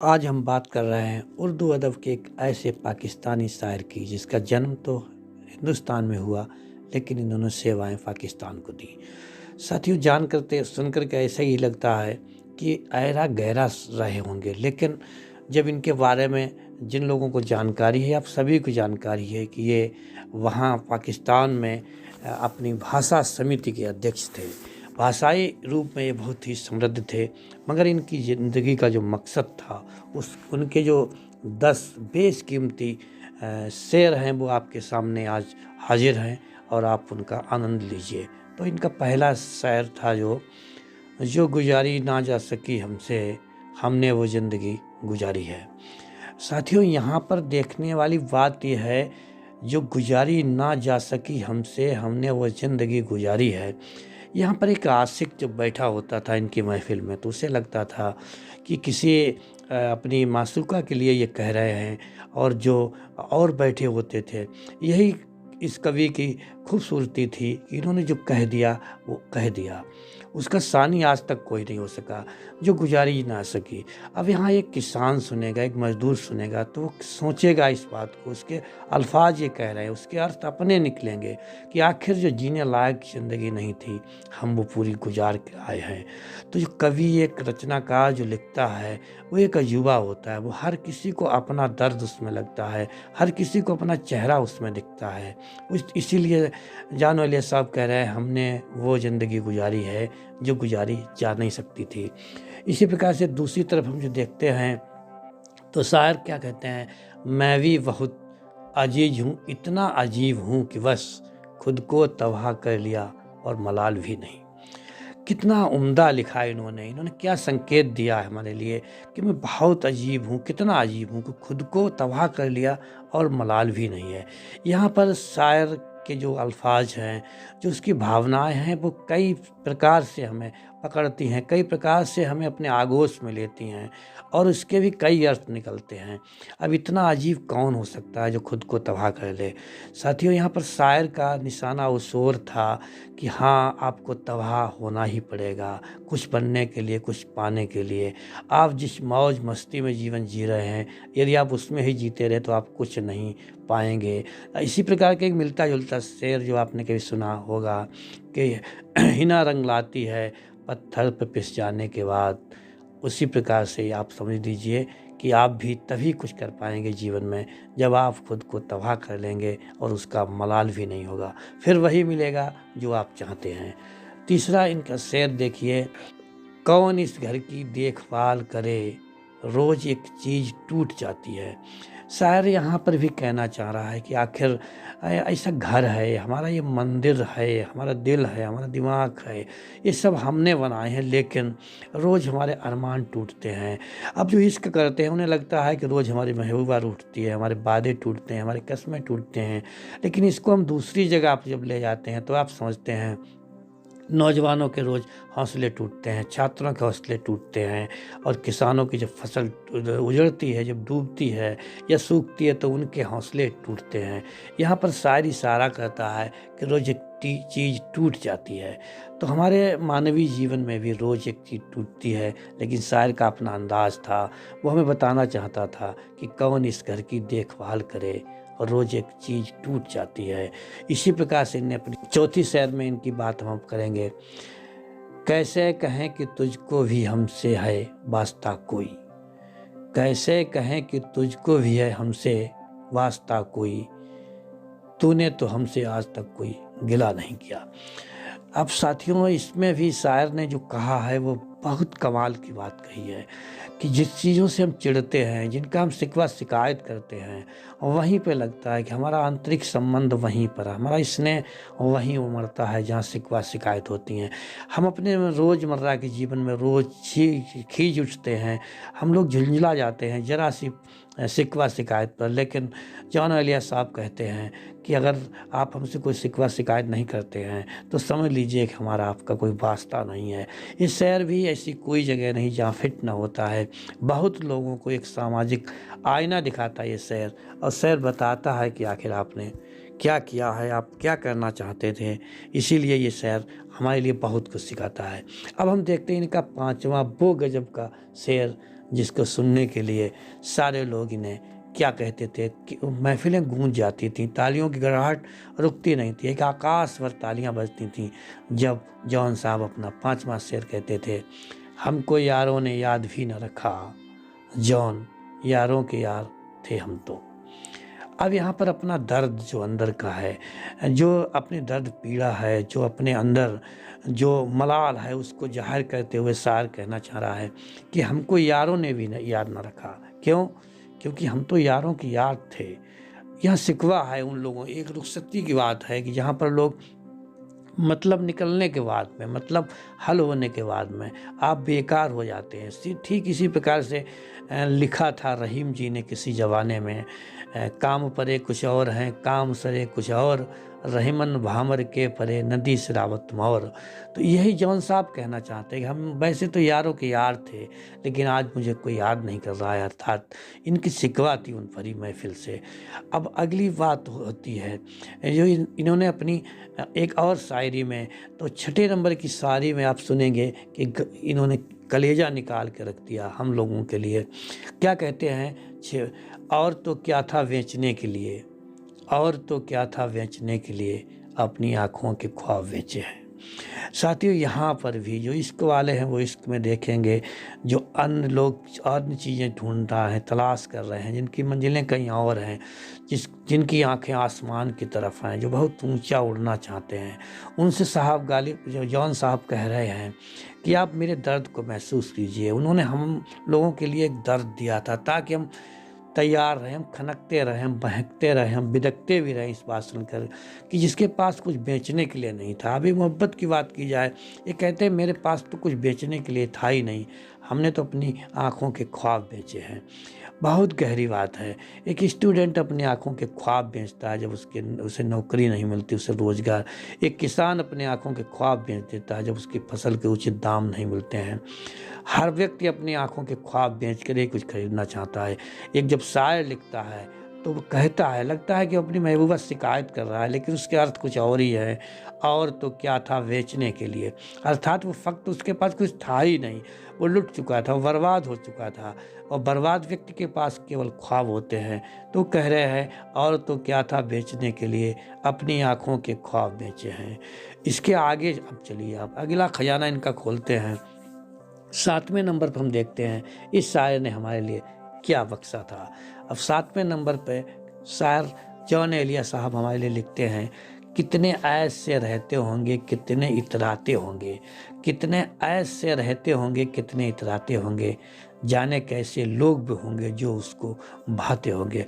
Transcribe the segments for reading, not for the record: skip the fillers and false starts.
आज हम बात कर रहे हैं उर्दू अदब के एक ऐसे पाकिस्तानी शायर की जिसका जन्म तो हिंदुस्तान में हुआ, लेकिन इन्होंने सेवाएं पाकिस्तान को दी। साथियों, जान करते सुनकर के ऐसा ही लगता है कि ऐरा गहरा रहे होंगे, लेकिन जब इनके बारे में जिन लोगों को जानकारी है, आप सभी को जानकारी है कि ये वहाँ पाकिस्तान में अपनी भाषा समिति के अध्यक्ष थे। भाषाई रूप में ये बहुत ही समृद्ध थे, मगर इनकी ज़िंदगी का जो मकसद था, उस उनके जो 10 बेशकीमती शेर हैं वो आपके सामने आज हाजिर हैं और आप उनका आनंद लीजिए। तो इनका पहला शेर था जो जो गुजारी ना जा सकी हमसे, हमने वो ज़िंदगी गुजारी है। साथियों, यहाँ पर देखने वाली बात यह है, जो गुजारी ना जा सकी हमसे, हमने वो ज़िंदगी गुजारी है। यहाँ पर एक आशिक जब बैठा होता था इनकी महफ़िल में, तो उसे लगता था कि किसी अपनी मासूका के लिए ये कह रहे हैं, और जो और बैठे होते थे, यही इस कवि की खूबसूरती थी कि इन्होंने जो कह दिया वो कह दिया। उसका सानी आज तक कोई नहीं हो सका, जो गुजारी ना सकी। अब यहाँ एक किसान सुनेगा, एक मज़दूर सुनेगा, तो वो सोचेगा इस बात को, उसके अल्फाज ये कह रहे हैं, उसके अर्थ अपने निकलेंगे कि आखिर जो जीने लायक ज़िंदगी नहीं थी, हम वो पूरी गुजार के आए हैं। तो जो कवि, एक रचनाकार जो लिखता है, वो एक अजूबा होता है। वो हर किसी को अपना दर्द उसमें लगता है, हर किसी को अपना चेहरा उसमें दिखता है। इसीलिए जान वालिया साहब कह रहे हैं, हमने वो ज़िंदगी गुजारी है जो गुजारी जा नहीं सकती थी। इसी प्रकार से दूसरी तरफ हम जो देखते हैं, तो शायर क्या कहते हैं, मैं भी बहुत अजीज हूँ, इतना अजीब हूँ कि बस खुद को तबाह कर लिया और मलाल भी नहीं। कितना उम्दा लिखा है इन्होंने क्या संकेत दिया है हमारे लिए कि मैं बहुत अजीब हूँ, कितना अजीब हूँ कि खुद को तबाह कर लिया और मलाल भी नहीं है। यहाँ पर शायर के जो अल्फाज हैं, जो उसकी भावनाएं हैं, वो कई प्रकार से हमें पकड़ती हैं, कई प्रकार से हमें अपने आगोश में लेती हैं, और उसके भी कई अर्थ निकलते हैं। अब इतना अजीब कौन हो सकता है जो खुद को तबाह कर ले। साथियों, यहाँ पर शायर का निशाना उस ओर था कि हाँ, आपको तबाह होना ही पड़ेगा, कुछ बनने के लिए, कुछ पाने के लिए। आप जिस मौज मस्ती में जीवन जी रहे हैं, यदि आप उसमें ही जीते रहे तो आप कुछ नहीं पाएंगे। इसी प्रकार का एक मिलता जुलता शेर जो आपने कभी सुना होगा कि हिना रंग लाती है पत्थर पर पिस जाने के बाद। उसी प्रकार से आप समझ लीजिए कि आप भी तभी कुछ कर पाएंगे जीवन में, जब आप खुद को तबाह कर लेंगे और उसका मलाल भी नहीं होगा, फिर वही मिलेगा जो आप चाहते हैं। तीसरा इनका शेर देखिए, कौन इस घर की देखभाल करे, रोज़ एक चीज़ टूट जाती है। शायर यहाँ पर भी कहना चाह रहा है कि आखिर ऐसा घर है, हमारा ये मंदिर है, हमारा दिल है, हमारा दिमाग है, ये सब हमने बनाए हैं, लेकिन रोज़ हमारे अरमान टूटते हैं। अब जो इश्क करते हैं उन्हें लगता है कि रोज़ हमारी महबूबा टूटती है, हमारे वादे टूटते हैं, हमारे कस्में टूटते हैं। लेकिन इसको हम दूसरी जगह आप जब ले जाते हैं, तो आप समझते हैं, नौजवानों के रोज़ हौसले टूटते हैं, छात्रों के हौसले टूटते हैं, और किसानों की जब फसल उजड़ती है, जब डूबती है या सूखती है, तो उनके हौसले टूटते हैं। यहाँ पर शायर इशारा करता है कि रोज़ एक चीज़ टूट जाती है। तो हमारे मानवीय जीवन में भी रोज़ एक चीज़ टूटती है, लेकिन शायर का अपना अंदाज़ था। वो हमें बताना चाहता था कि कौन इस घर की देखभाल करे और रोज़ एक चीज़ टूट जाती है। इसी प्रकार से इन्हें अपनी चौथी शेर में इनकी बात हम करेंगे। कैसे कहें कि तुझको भी हमसे है वास्ता कोई, कैसे कहें कि तुझको भी है हमसे वास्ता कोई, तूने तो हमसे आज तक कोई गिला नहीं किया। अब साथियों, इसमें भी शायर ने जो कहा है वो बहुत कमाल की बात कही है कि जिस चीज़ों से हम चिढ़ते हैं, जिनका हम शिकवा शिकायत करते हैं, वहीं पे लगता है कि हमारा आंतरिक संबंध वहीं पर है, हमारा स्नेह वहीं उमड़ता है जहाँ शिकवा शिकायत होती हैं। हम अपने रोज़मर्रा के जीवन में रोज़ खींच उठते हैं, हम लोग झुंझला जाते हैं ज़रा सी शिकवा शिकायत पर। लेकिन जॉन एलिया साहब कहते हैं कि अगर आप हमसे कोई शिकवा शिकायत नहीं करते हैं, तो समझ लीजिए कि हमारा आपका कोई वास्ता नहीं है। ये शेर भी ऐसी कोई जगह नहीं जहाँ फिट ना होता है। बहुत लोगों को एक सामाजिक आईना दिखाता है ये शेर, और शेर बताता है कि आखिर आपने क्या किया है, आप क्या करना चाहते थे। इसीलिए ये शेर हमारे लिए बहुत कुछ सिखाता है। अब हम देखते हैं इनका पांचवा वो गजब का शेर, जिसको सुनने के लिए सारे लोग इन्हें क्या कहते थे कि महफिलें गूंज जाती थीं, तालियों की गड़गड़ाहट रुकती नहीं थी, एक आकाश भर तालियां बजती थीं जब जॉन साहब अपना 5वां शेर कहते थे, हमको यारों ने याद भी न रखा, जॉन यारों के यार थे हम तो। अब यहाँ पर अपना दर्द जो अंदर का है, जो अपनी दर्द पीड़ा है, जो अपने अंदर जो मलाल है, उसको ज़ाहिर करते हुए शायर कहना चाह रहा है कि हमको यारों ने भी याद न रखा। क्यों? क्योंकि हम तो यारों की याद थे। यह शिकवा है उन लोगों, एक रुखसती की बात है कि जहाँ पर लोग मतलब निकलने के बाद में, मतलब हल होने के बाद में आप बेकार हो जाते हैं। ठीक इसी प्रकार से लिखा था रहीम जी ने किसी ज़माने में, काम परे कुछ और हैं, काम सरे कुछ और, रहीमन भामर के परे नदी सिरावत मौर। तो यही जॉन साहब कहना चाहते हैं कि हम वैसे तो यारों के यार थे, लेकिन आज मुझे कोई याद नहीं कर रहा है, अर्थात इनकी शिकवा थी उन भरी महफिल से। अब अगली बात होती है जो इन्होंने अपनी एक और शायरी में, तो 6 नंबर की शायरी में आप सुनेंगे कि इन्होंने कलेजा निकाल के रख दिया हम लोगों के लिए। क्या कहते हैं, और तो क्या था बेचने के लिए, और तो क्या था बेचने के लिए, अपनी आँखों के ख्वाब बेचे हैं। साथियों, यहाँ पर भी जो इश्क वाले हैं वो इश्क में देखेंगे, जो अन्य लोग अन्य चीज़ें ढूंढ रहा है, तलाश कर रहे हैं, जिनकी मंजिलें कहीं और हैं, जिनकी आंखें आसमान की तरफ हैं, जो बहुत ऊंचा उड़ना चाहते हैं, उनसे साहब गालिब जो जॉन साहब कह रहे हैं कि आप मेरे दर्द को महसूस कीजिए। उन्होंने हम लोगों के लिए एक दर्द दिया था ताकि हम तैयार रहें, हम खनकते रहें, हम बहकते रहें, हम बिदकते भी रहें इस बात सुनकर कि जिसके पास कुछ बेचने के लिए नहीं था। अभी मोहब्बत की बात की जाए, ये कहते हैं मेरे पास तो कुछ बेचने के लिए था ही नहीं, हमने तो अपनी आँखों के ख्वाब बेचे हैं। बहुत गहरी बात है। एक स्टूडेंट अपनी आँखों के ख्वाब बेचता है जब उसे नौकरी नहीं मिलती, उसे रोज़गार। एक किसान अपने आँखों के ख्वाब बेच देता है जब उसकी फसल के उचित दाम नहीं मिलते हैं। हर व्यक्ति अपनी आँखों के ख्वाब बेच कर ही कुछ खरीदना चाहता है। एक जब शायर लिखता है तो वो कहता है, लगता है कि अपनी महबूबा शिकायत कर रहा है, लेकिन उसके अर्थ कुछ और ही है। और तो क्या था बेचने के लिए, अर्थात वो वक्त उसके पास कुछ था ही नहीं, वो लुट चुका था, वो बर्बाद हो चुका था। और बर्बाद व्यक्ति के पास केवल ख्वाब होते हैं। तो कह रहे हैं, और तो क्या था बेचने के लिए, अपनी आँखों के ख्वाब बेचे हैं। इसके आगे अब चलिए आप अगला खजाना इनका खोलते हैं। 7वें नंबर पर हम देखते हैं इस शायर ने हमारे लिए क्या बख्शा था। अब 7वें नंबर पे शायर जॉन एलिया साहब हमारे लिए लिखते हैं, कितने ऐश से रहते होंगे, कितने इतराते होंगे, कितने ऐश से रहते होंगे, कितने इतराते होंगे, जाने कैसे लोग भी होंगे जो उसको भाते होंगे।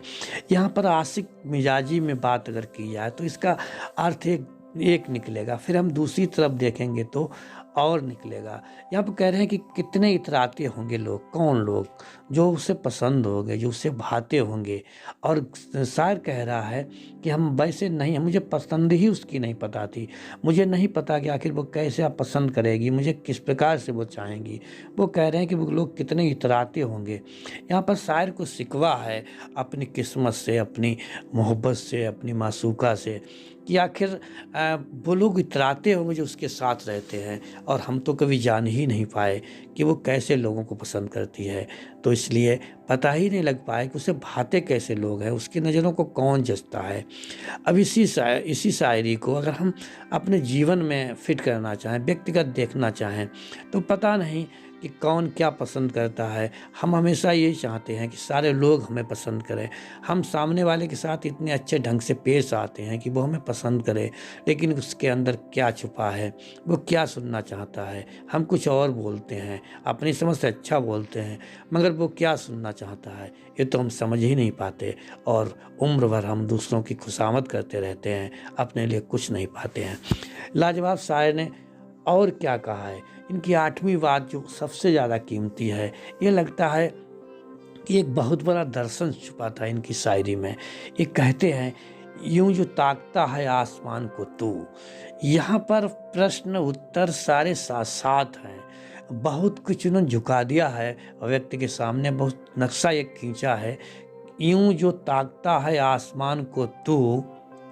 यहाँ पर आशिक मिजाजी में बात अगर की जाए तो इसका अर्थ एक निकलेगा, फिर हम दूसरी तरफ देखेंगे तो और निकलेगा। यहाँ पर कह रहे हैं कि कितने इतराते होंगे लोग, कौन लोग जो उसे पसंद होंगे, जो उसे भाते होंगे। और शायर कह रहा है कि हम वैसे नहीं, मुझे पसंद ही उसकी नहीं पता थी, मुझे नहीं पता कि आखिर वो कैसे आप पसंद करेगी, मुझे किस प्रकार से वो चाहेंगी। वो कह रहे हैं कि वो लोग कितने इतराते होंगे। यहाँ पर शायर को शिकवा है अपनी किस्मत से, अपनी मोहब्बत से, अपनी मासूका से, कि आखिर वो लोग इतराते होंगे जो उसके साथ रहते हैं, और हम तो कभी जान ही नहीं पाए कि वो कैसे लोगों को पसंद करती है। तो इसलिए पता ही नहीं लग पाए कि उसे भाते कैसे लोग हैं, उसकी नज़रों को कौन जचता है। अब इसी शायरी को अगर हम अपने जीवन में फिट करना चाहें, व्यक्तिगत देखना चाहें, तो पता नहीं कि कौन क्या पसंद करता है। हम हमेशा यही चाहते हैं कि सारे लोग हमें पसंद करें, हम सामने वाले के साथ इतने अच्छे ढंग से पेश आते हैं कि वो हमें पसंद करे, लेकिन उसके अंदर क्या छुपा है, वो क्या सुनना चाहता है। हम कुछ और बोलते हैं, अपनी समझ से अच्छा बोलते हैं, मगर वो क्या सुनना चाहता है ये तो हम समझ ही नहीं पाते, और उम्र भर हम दूसरों की खुशामद करते रहते हैं, अपने लिए कुछ नहीं पाते हैं। लाजवाब शायर ने और क्या कहा है। इनकी 8वीं बात जो सबसे ज़्यादा कीमती है, ये लगता है कि एक बहुत बड़ा दर्शन छुपा था इनकी शायरी में। ये कहते हैं, यूं जो ताकता है आसमान को तू। यहाँ पर प्रश्न उत्तर सारे साथ साथ हैं। बहुत कुछ उन्होंने झुका दिया है व्यक्ति के सामने, बहुत नक्शा एक खींचा है। यूं जो ताकता है आसमान को तू,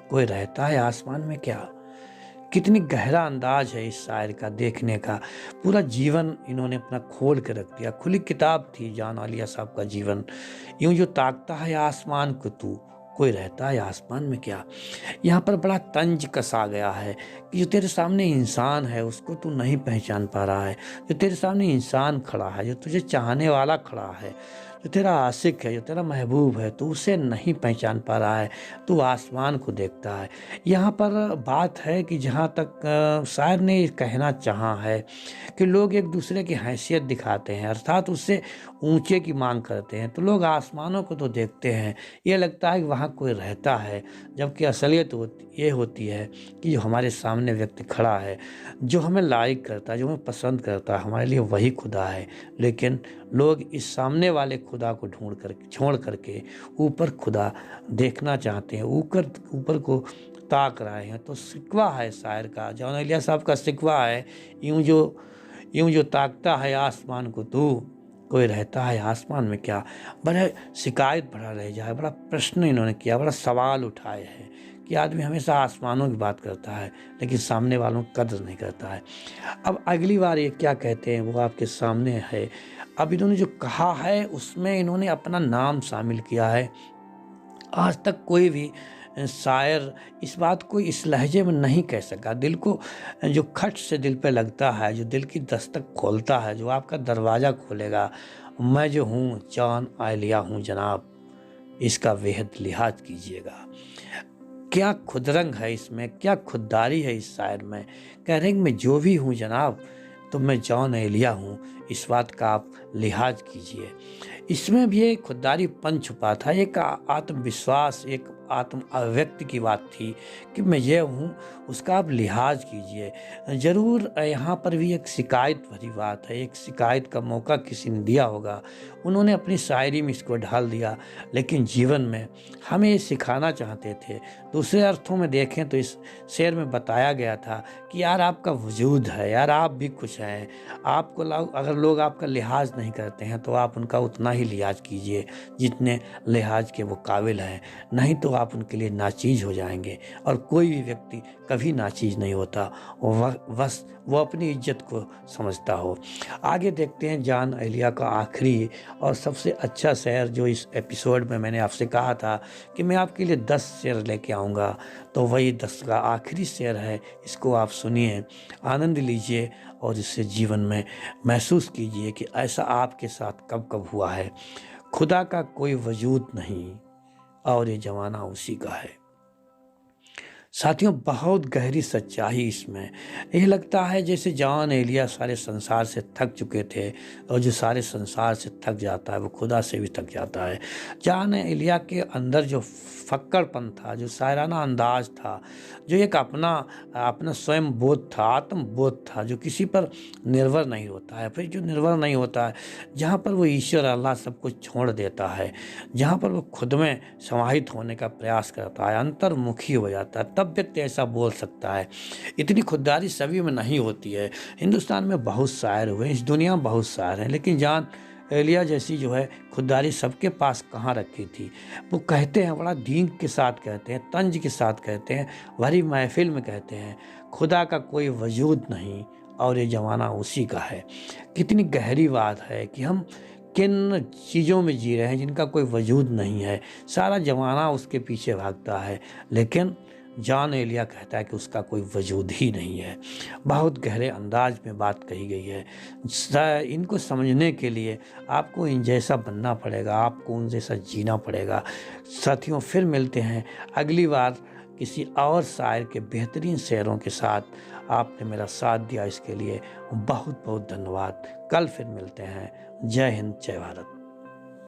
कोई रहता है आसमान में क्या। कितनी गहरा अंदाज है इस शायर का देखने का। पूरा जीवन इन्होंने अपना खोल के रख दिया, खुली किताब थी जान आलिया साहब का जीवन। यूं जो ताकता है आसमान को तू, कोई रहता है आसमान में क्या। यहाँ पर बड़ा तंज कसा गया है कि जो तेरे सामने इंसान है उसको तू नहीं पहचान पा रहा है। जो तेरे सामने इंसान खड़ा है, जो तुझे चाहने वाला खड़ा है, जो तेरा आशिक है, जो तेरा महबूब है, तू उसे नहीं पहचान पा रहा है, तू आसमान को देखता है। यहाँ पर बात है कि जहाँ तक शायर ने ये कहना चाहा है कि लोग एक दूसरे की हैसियत दिखाते हैं, अर्थात उससे ऊंचे की मांग करते हैं, तो लोग आसमानों को तो देखते हैं, ये लगता है कि वहाँ कोई रहता है, जबकि असलियत ये होती है कि जो हमारे सामने व्यक्ति खड़ा है, जो हमें लाइक करता है, जो हमें पसंद करता है, हमारे लिए वही खुदा है। लेकिन लोग इस सामने वाले खुदा को छोड़ करके ऊपर खुदा देखना चाहते हैं, ऊपर को ताक रहे हैं। तो सिकवा है शायर का, जॉन एलिया साहब का सिकवा है, यूं जो ताकता है आसमान को तू, कोई रहता है आसमान में क्या। बड़ा शिकायत भरा रह जाए, बड़ा प्रश्न इन्होंने किया, बड़ा सवाल उठाए हैं कि आदमी हमेशा आसमानों की बात करता है लेकिन सामने वालों की कदर नहीं करता है। अब अगली बार ये क्या कहते हैं वो आपके सामने है। अब इन्होंने जो कहा है उसमें इन्होंने अपना नाम शामिल किया है। आज तक कोई भी शायर इस बात को इस लहजे में नहीं कह सका। दिल को जो खट से दिल पे लगता है, जो दिल की दस्तक खोलता है, जो आपका दरवाज़ा खोलेगा, मैं जो हूँ जॉन आलिया हूँ जनाब, इसका बेहद लिहाज कीजिएगा। क्या खुदरंग है इसमें, क्या खुददारी है इस शायर में। कह रहे हैं मैं जो भी हूँ जनाब, तो मैं जॉन एलिया हूँ, इस बात का आप लिहाज कीजिए। इसमें भी एक खुददारीपन छुपा था, एक आत्मविश्वास, एक आत्म अभिव्यक्ति की बात थी कि मैं ये हूँ, उसका आप लिहाज कीजिए। ज़रूर यहाँ पर भी एक शिकायत भरी बात है, एक शिकायत का मौका किसी ने दिया होगा, उन्होंने अपनी शायरी में इसको ढाल दिया। लेकिन जीवन में हमें ये सिखाना चाहते थे। दूसरे अर्थों में देखें तो इस शेर में बताया गया था कि यार आपका वजूद है, यार आप भी कुछ हैं। आपको अगर लोग आपका लिहाज नहीं करते हैं तो आप उनका उतना ही लिहाज कीजिए जितने लिहाज के वो काबिल हैं, नहीं तो आप उनके लिए नाचीज हो जाएंगे। और कोई भी व्यक्ति कभी नाचीज नहीं होता, बस वो अपनी इज्जत को समझता हो। आगे देखते हैं जॉन एलिया का आखिरी और सबसे अच्छा शेर, जो इस एपिसोड में मैंने आपसे कहा था कि मैं आपके लिए 10 शेर लेके आऊँगा, तो वही 10 का आखिरी शेर है। इसको आप सुनिए, आनंद लीजिए और इससे जीवन में महसूस कीजिए कि ऐसा आपके साथ कब कब हुआ है। खुदा का कोई वजूद नहीं और ये ज़माना उसी का है। साथियों, बहुत गहरी सच्चाई इसमें। ये लगता है जैसे जॉन एलिया सारे संसार से थक चुके थे, और जो सारे संसार से थक जाता है वो खुदा से भी थक जाता है। जॉन एलिया के अंदर जो फक्कड़पन था, जो शायराना अंदाज था, जो एक अपना स्वयं बोध था, आत्म बोध था, जो किसी पर निर्भर नहीं होता है, फिर जो निर्भर नहीं होता है, जहाँ पर वो ईश्वर अल्लाह सब कुछ छोड़ देता है, जहाँ पर वो खुद में समाहित होने का प्रयास करता है, अंतर्मुखी हो जाता है, तब व्यक्ति ऐसा बोल सकता है। इतनी खुददारी सभी में नहीं होती है। हिंदुस्तान में बहुत शायर हुए, इस दुनिया में बहुत शायर हैं, लेकिन जॉन एलिया जैसी जो है खुददारी सबके पास कहाँ रखी थी। वो कहते हैं, बड़ा दीन के साथ कहते हैं, तंज के साथ कहते हैं, भरी महफिल में कहते हैं, खुदा का कोई वजूद नहीं और ये ज़माना उसी का है। कितनी गहरी बात है कि हम किन चीज़ों में जी रहे हैं जिनका कोई वजूद नहीं है। सारा ज़माना उसके पीछे भागता है, लेकिन जॉन एलिया कहता है कि उसका कोई वजूद ही नहीं है। बहुत गहरे अंदाज में बात कही गई है। इनको समझने के लिए आपको इन जैसा बनना पड़ेगा, आपको उन जैसा जीना पड़ेगा। साथियों, फिर मिलते हैं अगली बार किसी और शायर के बेहतरीन शेरों के साथ। आपने मेरा साथ दिया, इसके लिए बहुत बहुत धन्यवाद। कल फिर मिलते हैं। जय हिंद, जय भारत।